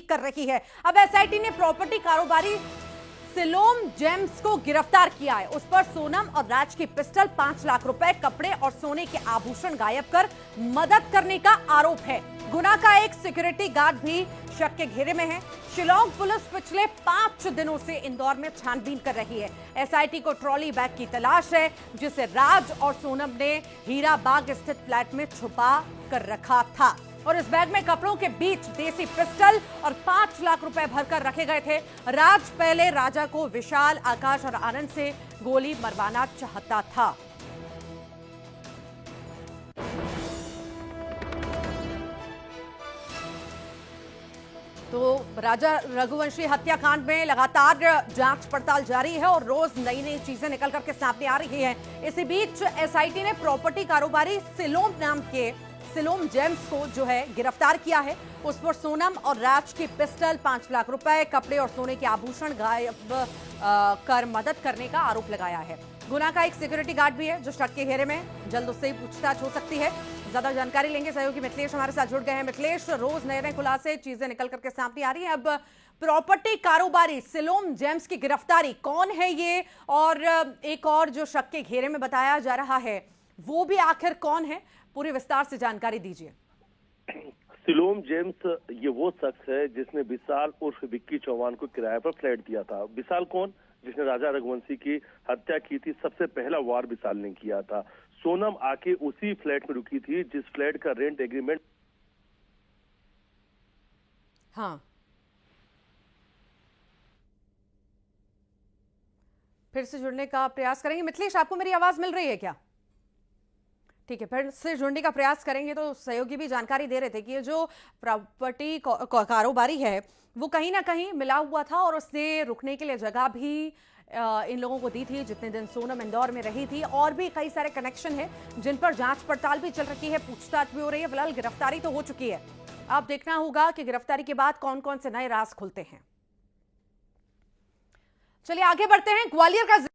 कर रही है। अब एसआईटी ने प्रॉपर्टी कारोबारी सिलोम जेम्स को गिरफ्तार किया है। उस पर सोनम और राज की पिस्टल, 5 लाख रुपए, कपड़े और सोने के आभूषण गायब कर मदद करने का आरोप है। गुना का एक सिक्योरिटी गार्ड भी शक के घेरे में है। शिलोंग पुलिस पिछले 5 दिनों से इंदौर में छानबीन कर रही है। एसआईटी को ट्रॉली बैग की तलाश है, जिसे राज और सोनम ने हीरा बाग स्थित फ्लैट में छुपा कर रखा था। और इस बैग में कपड़ों के बीच देसी पिस्टल और 5 लाख रुपए भरकर रखे गए थे। राज पहले राजा को विशाल, आकाश और आनंद से गोली मरवाना चाहता था। तो राजा रघुवंशी हत्याकांड में लगातार जांच पड़ताल जारी है और रोज नई नई चीजें निकल करके सामने आ रही हैं। इसी बीच एसआईटी ने प्रॉपर्टी कारोबारी सिलोम जेम्स को जो है गिरफ्तार किया है। उस पर सोनम और राज की पिस्टल, 5 लाख रुपए, कपड़े और सोने के आभूषण गायब कर मदद करने का आरोप लगाया है। गुना का एक सिक्योरिटी गार्ड भी है जो शक के घेरे में, जल्द उससे पूछताछ हो सकती है। ज्यादा जानकारी लेंगे, सहयोगी मिथिलेश हमारे साथ जुड़ गए हैं। मिथिलेश, रोज नए नए खुलासे, चीजें निकल करके सामने आ रही हैं। अब प्रॉपर्टी कारोबारी सिलोम जेम्स की गिरफ्तारी, कौन है ये, और एक और जो शक के घेरे में बताया जा रहा है वो भी आखिर कौन है, पूरी विस्तार से जानकारी दीजिए। सिलोम जेम्स ये वो शख्स है जिसने विशाल उर्फ विक्की चौहान को किराए पर फ्लैट दिया था। विशाल कौन? जिसने राजा रघुवंशी की हत्या की थी। सबसे पहला वार विशाल ने किया था। सोनम आके उसी फ्लैट में रुकी थी जिस फ्लैट का रेंट एग्रीमेंट। हाँ, फिर से जुड़ने का प्रयास करेंगे। मिथिलेश, आपको मेरी आवाज मिल रही है क्या? ठीक है, फिर से जुड़ने का प्रयास करेंगे। तो सहयोगी भी जानकारी दे रहे थे कि ये जो प्रॉपर्टी कारोबारी है वो कहीं ना कहीं मिला हुआ था और उसने रुकने के लिए जगह भी इन लोगों को दी थी जितने दिन सोनम इंदौर में रही थी। और भी कई सारे कनेक्शन है जिन पर जांच पड़ताल भी चल रही है, पूछताछ भी हो रही है। फिलहाल गिरफ्तारी तो हो चुकी है, अब देखना होगा कि गिरफ्तारी के बाद कौन कौन से नए राज खुलते हैं। चलिए आगे बढ़ते हैं। ग्वालियर का